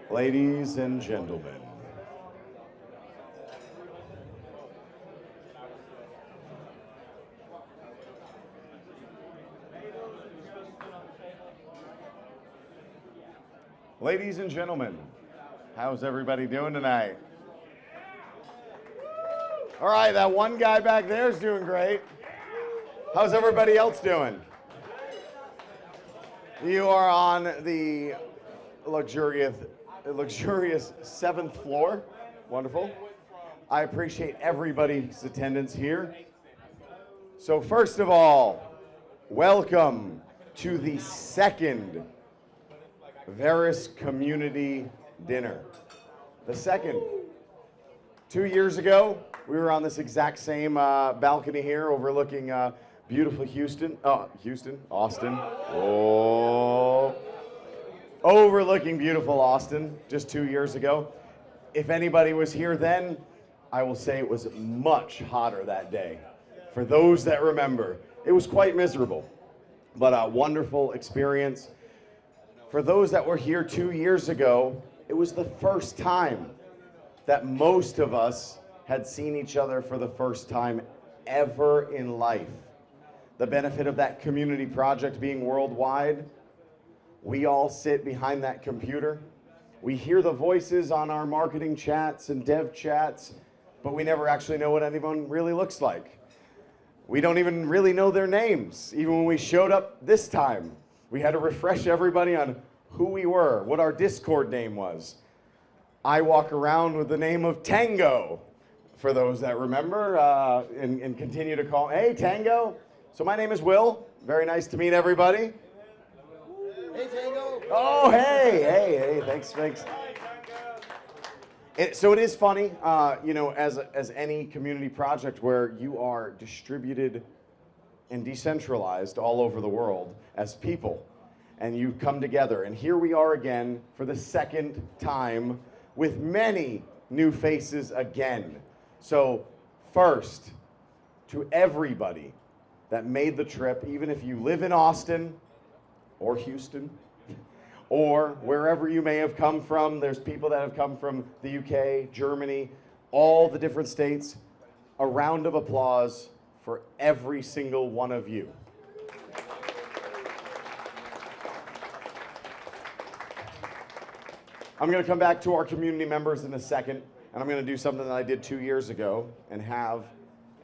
Ladies and gentlemen, how's everybody doing tonight? All right, that one guy back there is doing great. How's everybody else doing? You are on the luxurious 7th floor. Wonderful. I appreciate everybody's attendance here. So first of all, welcome to the second Verus Community Dinner. The second. 2 years ago, we were on this exact same balcony here overlooking beautiful Austin. Oh. Overlooking beautiful Austin just 2 years ago. If anybody was here then, I will say it was much hotter that day. For those that remember, it was quite miserable, but a wonderful experience. For those that were here 2 years ago, it was the first time that most of us had seen each other for the first time ever in life. The benefit of that community project being worldwide, we all sit behind that computer. We hear the voices on our marketing chats and dev chats, but we never actually know what anyone really looks like. We don't even really know their names. Even when we showed up this time, we had to refresh everybody on who we were, what our Discord name was. I walk around with the name of Tango, for those that remember, and continue to call, hey, Tango. So my name is Will. Very nice to meet everybody. Hey, Tango. Oh, hey, thanks. So it is funny, as any community project where you are distributed and decentralized all over the world as people, and you come together. And here we are again for the second time with many new faces again. So first, to everybody that made the trip, even if you live in Austin or Houston or wherever you may have come from, there's people that have come from the UK, Germany, all the different states. A round of applause for every single one of you. I'm going to come back to our community members in a second, and I'm going to do something that I did 2 years ago and have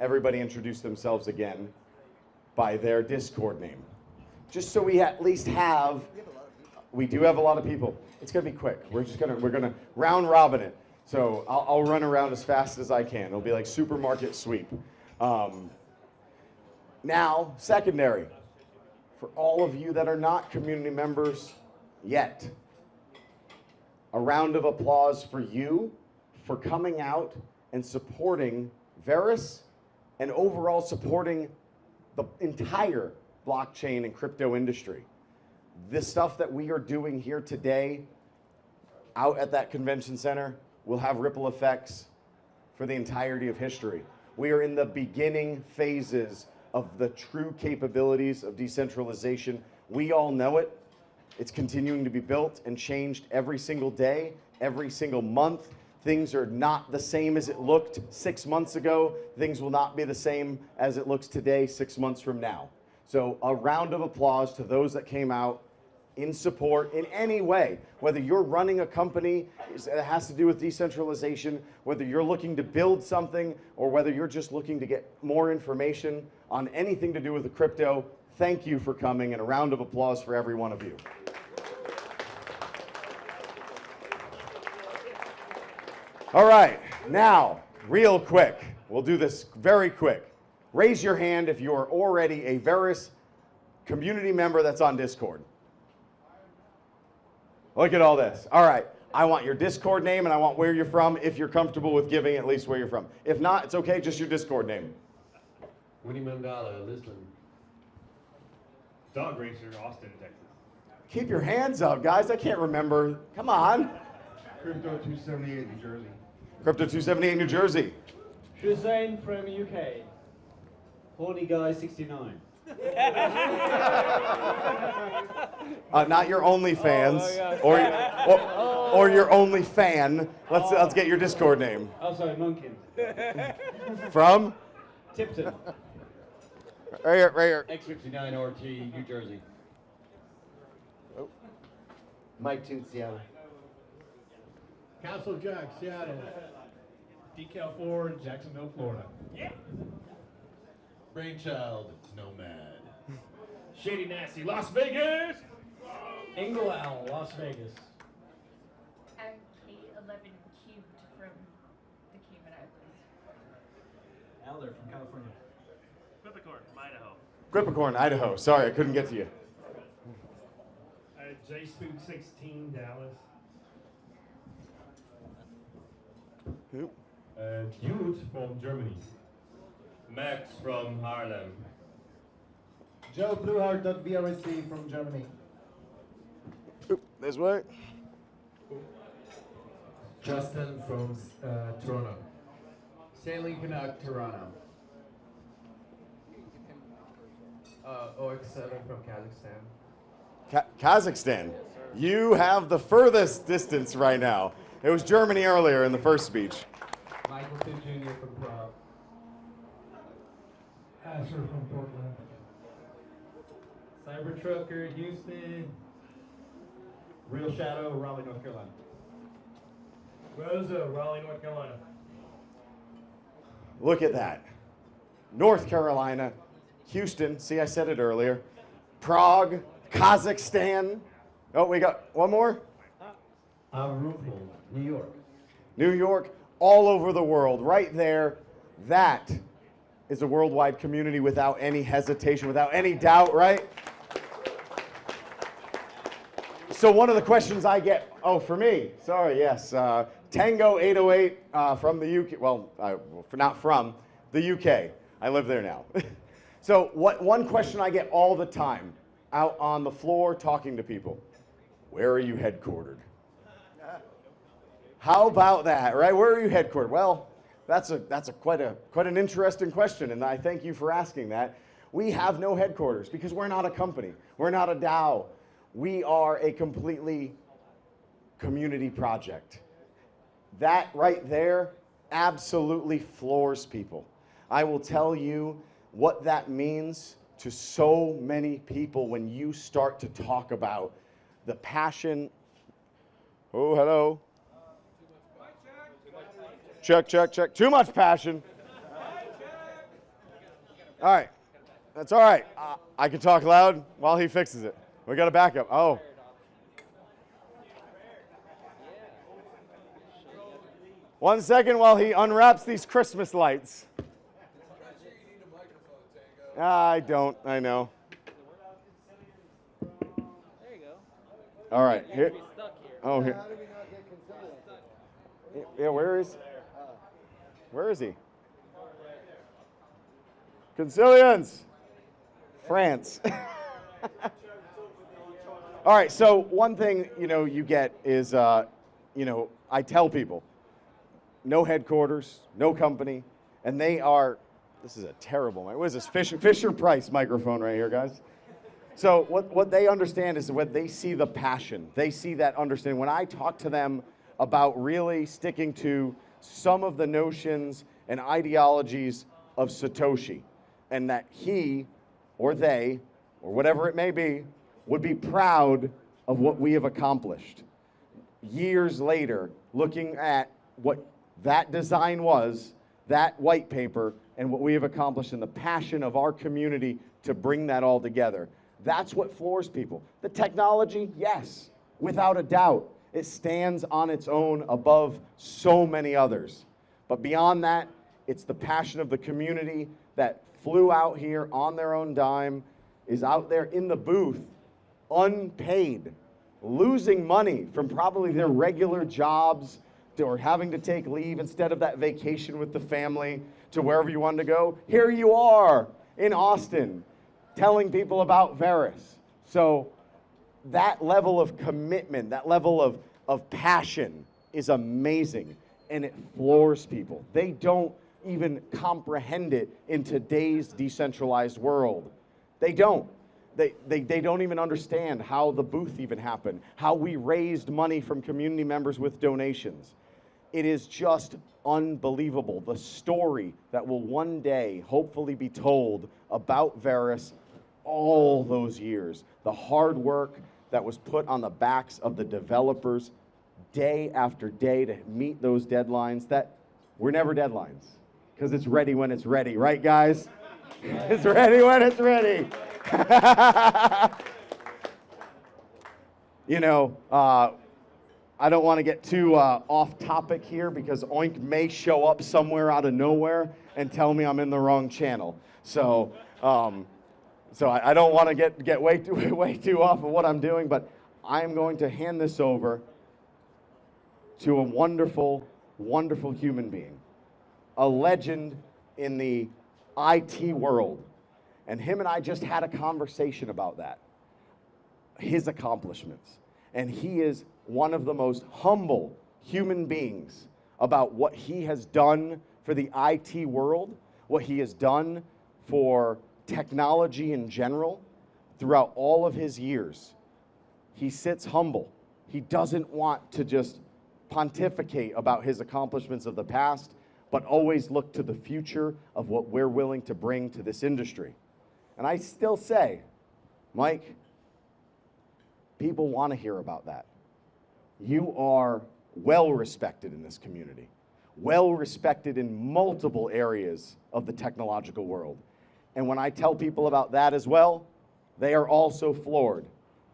everybody introduce themselves again by their Discord name. Just so we at least have, we do have a lot of people. It's going to be quick. We're going to round robin it. So I'll run around as fast as I can. It'll be like supermarket sweep. Now, secondary, for all of you that are not community members yet, a round of applause for you for coming out and supporting Verus and overall supporting the entire blockchain and crypto industry. This stuff that we are doing here today out at that convention center will have ripple effects for the entirety of history. We are in the beginning phases of the true capabilities of decentralization. We all know it. It's continuing to be built and changed every single day, every single month. Things are not the same as it looked 6 months ago. Things will not be the same as it looks today, 6 months from now. So a round of applause to those that came out in support in any way, whether you're running a company that has to do with decentralization, whether you're looking to build something, or whether you're just looking to get more information on anything to do with the crypto. Thank you for coming, and a round of applause for every one of you. All right, now, real quick, we'll do this very quick. Raise your hand if you're already a Verus community member that's on Discord. Look at all this. All right, I want your Discord name and I want where you're from, if you're comfortable with giving at least where you're from. If not, it's okay, just your Discord name. Winnie Mandala, Lisbon. Dog Racer, Austin, Texas. Keep your hands up, guys. I can't remember. Come on. Crypto 278, New Jersey. Crypto 278, New Jersey. Hussein from UK. Horny Guy 69. Not your OnlyFans. Oh, or or your only fan. Let's get your Discord name. Oh, sorry, Munkin. From? Tipton. Right here, right here. X59 RT, New Jersey. Mike Toot, Seattle. Castle Jack, Seattle. Decal 4, Jacksonville, Florida. Brainchild, Nomad. Shady Nasty, Las Vegas. Ingle Owl, Las Vegas. I'm K11 cubed from the Cayman Islands. Elder from California. Peppercorn from Idaho. Grippicorn, Idaho. Sorry, I couldn't get to you. J Spook 16, Dallas. Who? Jude from Germany. Max from Haarlem. Joe VRSC from Germany. Oop, this way. Justin from Toronto. Stanley Canuck, Toronto. OX7 from Kazakhstan. Kazakhstan. You have the furthest distance right now. It was Germany earlier in the first speech. Michael Two Jr. from Prague. Asher from Portland. Cybertrucker, Houston. Real Shadow, Raleigh, North Carolina. Rosa, Raleigh, North Carolina. Look at that. North Carolina, Houston, see I said it earlier, Prague, Kazakhstan. Oh, we got one more? Arundel, New York. New York, all over the world, right there. That is a worldwide community without any hesitation, without any doubt, right? So one of the questions I get, for me, sorry, yes, Tango 808 from the UK, well, not from, the UK. I live there now. So one question I get all the time out on the floor talking to people, where are you headquartered? How about that, right? Where are you headquartered? Well, that's quite an interesting question, and I thank you for asking that. We have no headquarters because we're not a company. We're not a DAO. We are a completely community project. That right there absolutely floors people. I will tell you what that means to so many people when you start to talk about the passion. Oh, hello. Check, check, check. Too much passion. All right. That's all right. I can talk loud while he fixes it. We got a backup. Oh. One second while he unwraps these Christmas lights. I don't. I know. There you go. All right. Here. Be stuck here. Oh, here. How do we not get conciliar? Yeah, where is he? Concilians. France. All right, so one thing, you get is, I tell people, no headquarters, no company, and they are, this is a terrible, what is this, Fisher Price microphone right here, guys. So what they understand is when they see the passion, they see that understanding. When I talk to them about really sticking to some of the notions and ideologies of Satoshi, and that he or they, or whatever it may be, would be proud of what we have accomplished. Years later, looking at what that design was, that white paper, and what we have accomplished and the passion of our community to bring that all together. That's what floors people. The technology, yes, without a doubt. It stands on its own above so many others. But beyond that, it's the passion of the community that flew out here on their own dime, is out there in the booth, unpaid, losing money from probably their regular jobs or having to take leave instead of that vacation with the family to wherever you wanted to go. Here you are in Austin telling people about Verus. So that level of commitment, that level of passion is amazing, and it floors people. They don't even comprehend it in today's decentralized world. They don't. They don't even understand how the booth even happened, how we raised money from community members with donations. It is just unbelievable. The story that will one day hopefully be told about Verus all those years, the hard work that was put on the backs of the developers day after day to meet those deadlines that were never deadlines, because it's ready when it's ready, right guys? It's ready when it's ready. You know, I don't want to get too off topic here because Oink may show up somewhere out of nowhere and tell me I'm in the wrong channel. So, I don't want to get way too off of what I'm doing, but I'm going to hand this over to a wonderful, wonderful human being, a legend in the IT world. And him and I just had a conversation about that, his accomplishments. And he is one of the most humble human beings about what he has done for the IT world, what he has done for technology in general throughout all of his years. He sits humble. He doesn't want to just pontificate about his accomplishments of the past, but always look to the future of what we're willing to bring to this industry. And I still say, Mike, people want to hear about that. You are well respected in this community, well respected in multiple areas of the technological world. And when I tell people about that as well, they are also floored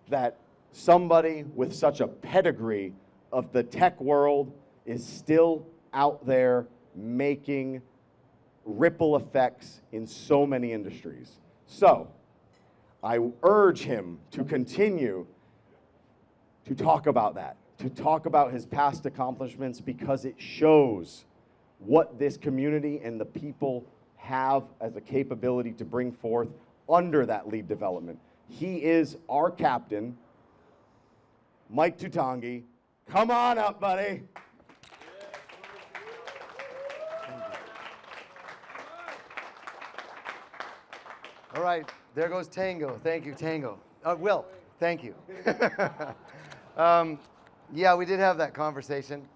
that somebody with such a pedigree of the tech world is still out there making ripple effects in so many industries. So I urge him to continue to talk about that, to talk about his past accomplishments, because it shows what this community and the people have as a capability to bring forth under that lead development. He is our captain, Mike Tutangi. Come on up, buddy. All right, there goes Tango. Thank you, Tango. Will, thank you. Yeah, we did have that conversation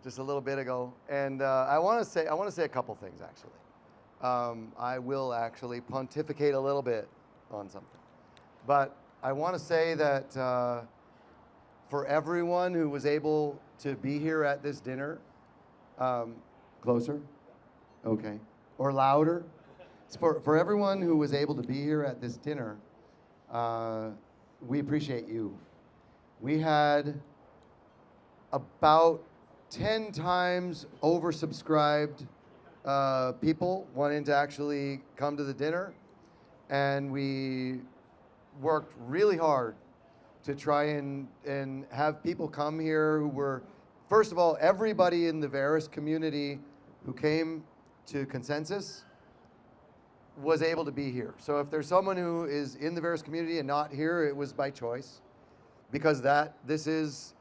just a little bit ago, and I want to say a couple things actually. I will actually pontificate a little bit on something, but I want to say that for everyone who was able to be here at this dinner, closer, okay, or louder. For everyone who was able to be here at this dinner, we appreciate you. We had about 10 times oversubscribed people wanting to actually come to the dinner, and we worked really hard to try and have people come here who were, first of all, everybody in the Verus community who came to Consensus was able to be here. So if there's someone who is in the Verus community and not here, it was by choice, because this is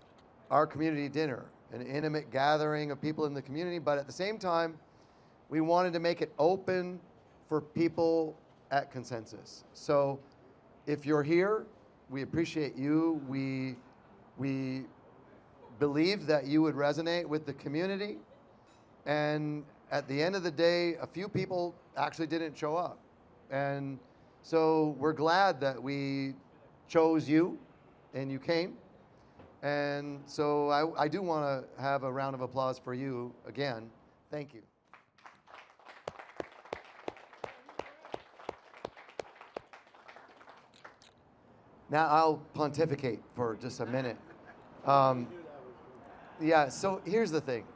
our community dinner, an intimate gathering of people in the community, but at the same time, we wanted to make it open for people at Consensus. So if you're here, we appreciate you. We believed that you would resonate with the community, and at the end of the day, a few people actually didn't show up. And so we're glad that we chose you and you came. And so I do want to have a round of applause for you again. Thank you. Now I'll pontificate for just a minute. Yeah, so here's the thing.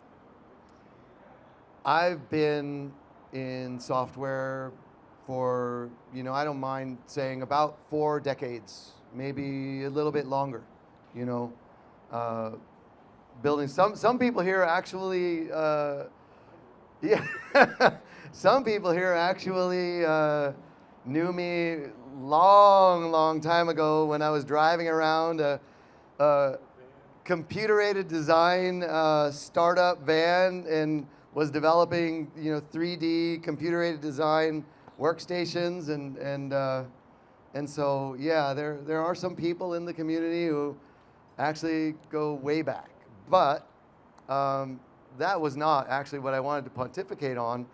I've been in software for, I don't mind saying about 4 decades, maybe a little bit longer, building some people here actually, yeah, some people here actually knew me long time ago when I was driving around a computer-aided design startup van and was developing, 3D computer-aided design workstations, And so, yeah, there are some people in the community who actually go way back. But that was not actually what I wanted to pontificate on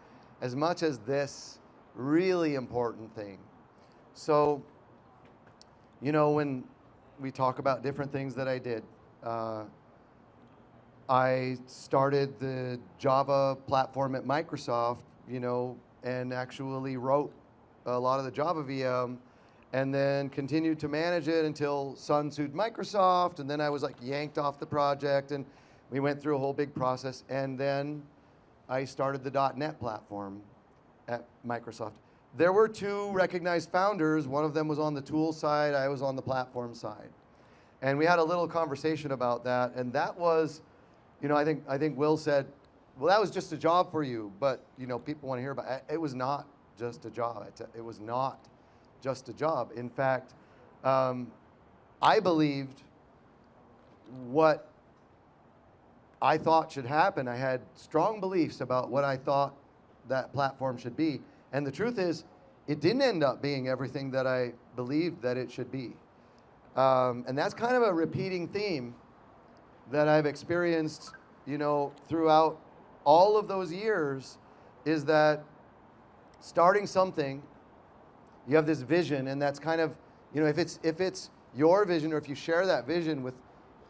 as much as this really important thing. So, you know, when we talk about different things that I did, I started the Java platform at Microsoft, you know, and actually wrote a lot of the Java VM, and then continued to manage it until Sun sued Microsoft, and then I was like yanked off the project, and we went through a whole big process, and then I started the .NET platform at Microsoft. There were two recognized founders. One of them was on the tool side, I was on the platform side. And we had a little conversation about that, and that was, you know, I think Will said, well, that was just a job for you, but, you know, people want to hear about it. It was not just a job. It was not just a job. In fact, I believed what I thought should happen. I had strong beliefs about what I thought that platform should be. And the truth is, it didn't end up being everything that I believed that it should be. And that's kind of a repeating theme that I've experienced, you know, throughout all of those years, is that starting something, you have this vision, and that's kind of, you know, if it's your vision, or if you share that vision with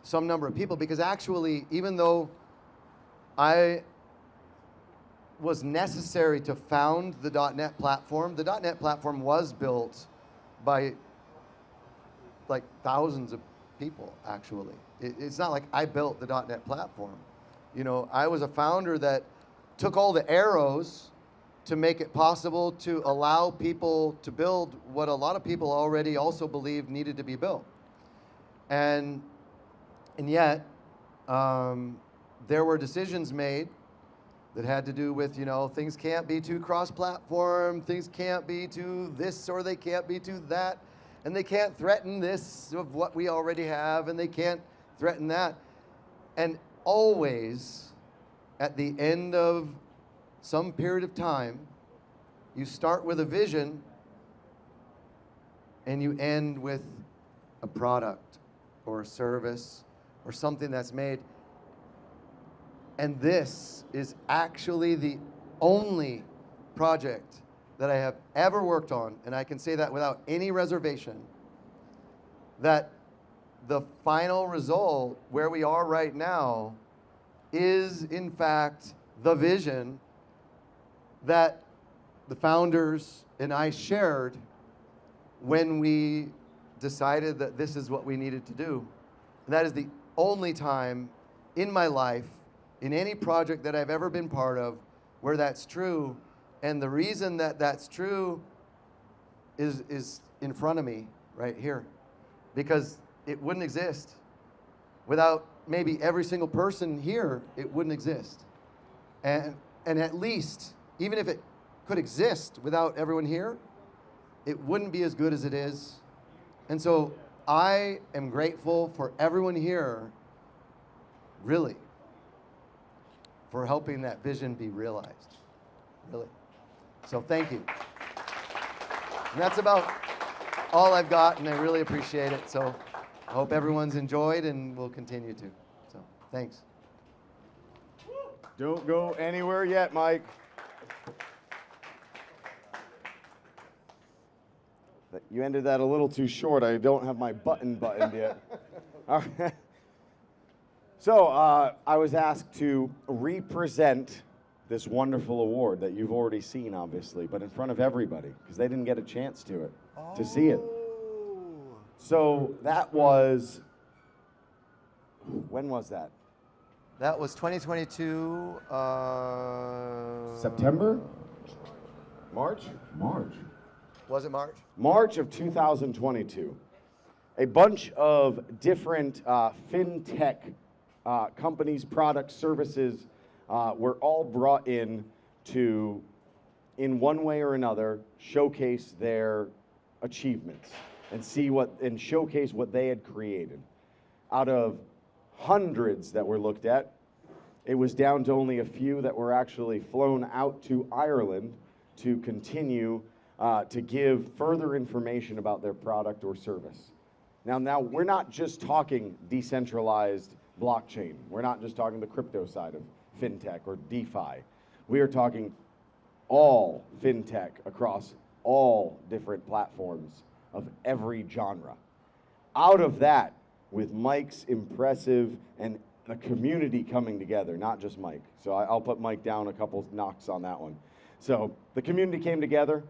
some number of people, because actually, even though I was necessary to found the .NET platform was built by like thousands of people, actually. It's not like I built the .NET platform. You know, I was a founder that took all the arrows to make it possible to allow people to build what a lot of people already also believed needed to be built. And yet, there were decisions made that had to do with, you know, things can't be too cross-platform, things can't be too this, or they can't be too that, and they can't threaten this of what we already have, and they can't threaten that. And always, at the end of some period of time, you start with a vision and you end with a product or a service or something that's made. And this is actually the only project that I have ever worked on, and I can say that without any reservation, that the final result, where we are right now, is in fact the vision that the founders and I shared when we decided that this is what we needed to do. And that is the only time in my life, in any project that I've ever been part of, where that's true. And the reason that that's true is in front of me right here, because it wouldn't exist without maybe every single person here. It wouldn't exist. And at least, even if it could exist without everyone here, it wouldn't be as good as it is. And so I am grateful for everyone here, really, for helping that vision be realized, really. So thank you. And that's about all I've got, and I really appreciate it. So I hope everyone's enjoyed and will continue to. So thanks. Don't go anywhere yet, Mike. You ended that a little too short. I don't have my buttoned yet. All right. So I was asked to represent this wonderful award that you've already seen, obviously, but in front of everybody, because they didn't get a chance to see it. So that was, when was that? That was 2022. September? March? March. Was it March? March of 2022. A bunch of different fintech companies, products, services were all brought in to, in one way or another, showcase their achievements and showcase what they had created. Out of hundreds that were looked at, it was down to only a few that were actually flown out to Ireland to continue to give further information about their product or service. Now we're not just talking decentralized blockchain. We're not just talking the crypto side of fintech or DeFi. We are talking all fintech across all different platforms of every genre. Out of that, with Mike's impressive and a community coming together, not just Mike. So I'll put Mike down a couple knocks on that one. So the community came together,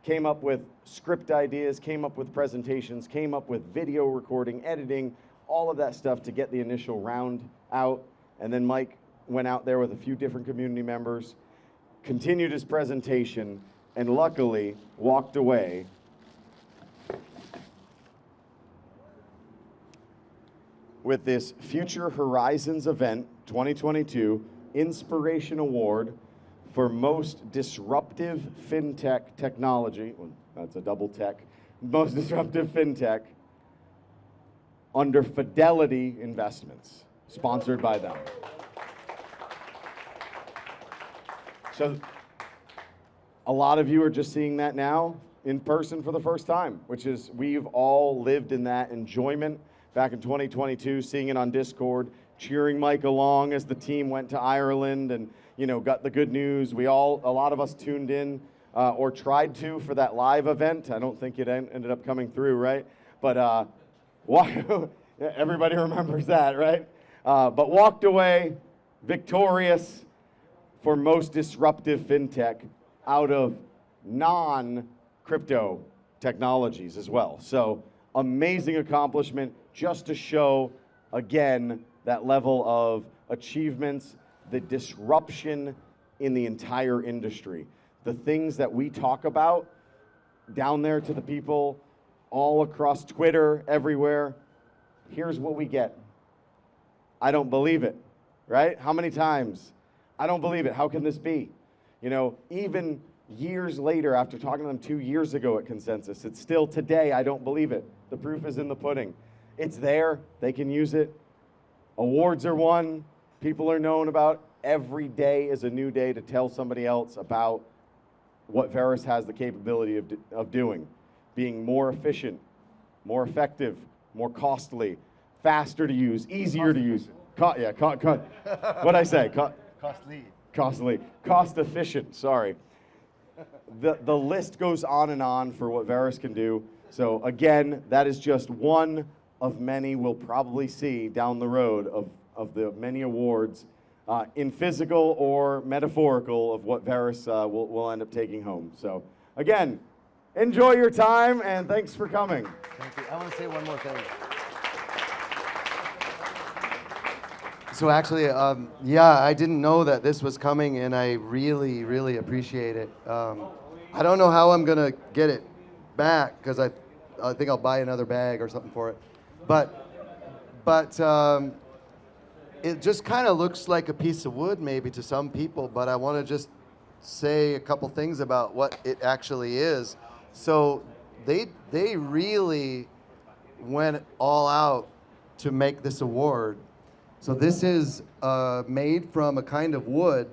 came up with script ideas, came up with presentations, came up with video recording, editing, all of that stuff to get the initial round out. And then Mike went out there with a few different community members, continued his presentation, and luckily walked away with this Future Horizons event 2022 Inspiration Award for most disruptive fintech technology. Well, that's a double tech. Most disruptive fintech under Fidelity Investments, sponsored by them. So a lot of you are just seeing that now in person for the first time, which is, we've all lived in that enjoyment back in 2022, seeing it on Discord, cheering Mike along as the team went to Ireland and, you know, got the good news. A lot of us tuned in or tried to for that live event. I don't think it ended up coming through, right? But everybody remembers that, right? But walked away victorious for most disruptive fintech out of non-crypto technologies as well. So amazing accomplishment, just to show, again, that level of achievements, the disruption in the entire industry. The things that we talk about down there to the people all across Twitter, everywhere, here's what we get. I don't believe it, right? How many times? I don't believe it. How can this be? You know, even years later, after talking to them 2 years ago at Consensus, it's still today, I don't believe it. The proof is in the pudding. It's there, they can use it. Awards are won, people are known about. Every day is a new day to tell somebody else about what Verus has the capability of doing. Being more efficient, more effective, more costly, faster to use, easier to use. What'd I say? Costly. Cost efficient, sorry. The list goes on and on for what Verus can do. So again, that is just one of many we'll probably see down the road of the many awards in physical or metaphorical of what Verus will end up taking home. So again, enjoy your time and thanks for coming. Thank you. I want to say one more thing. So actually, yeah, I didn't know that this was coming, and I really, really appreciate it. I don't know how I'm gonna get it back because I think I'll buy another bag or something for it. But it just kind of looks like a piece of wood maybe to some people. But I want to just say a couple things about what it actually is. So they really went all out to make this award. So this is made from a kind of wood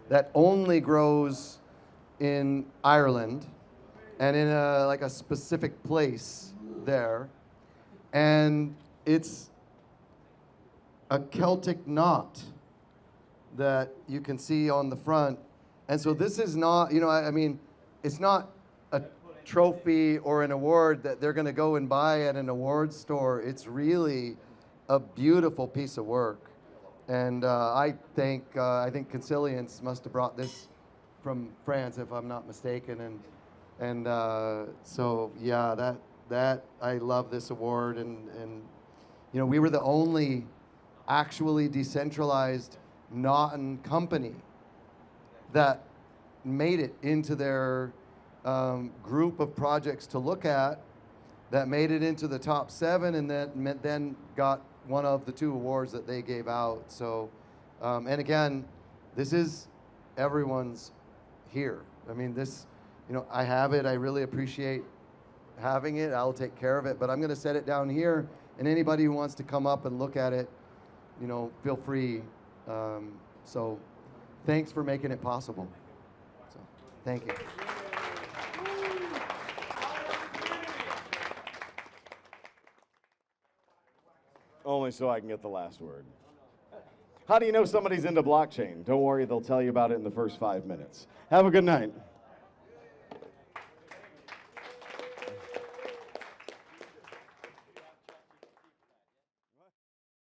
that only grows in Ireland and in like a specific place there. And it's a Celtic knot that you can see on the front. And so this is not, you know, I mean, it's not a trophy or an award that they're gonna go and buy at an award store. It's really a beautiful piece of work. And I think Consilience must have brought this from France, if I'm not mistaken. And so yeah, that I love this award. And you know, we were the only actually decentralized non-company that made it into their group of projects to look at, that made it into the top 7, and that then got one of the 2 awards that they gave out. So, and again, this is everyone's here. I mean, this, you know, I have it. I really appreciate having it. I'll take care of it, but I'm going to set it down here, and anybody who wants to come up and look at it, you know, feel free. So thanks for making it possible. So, thank you. Only so I can get the last word. How do you know somebody's into blockchain? Don't worry, they'll tell you about it in the first 5 minutes. Have a good night.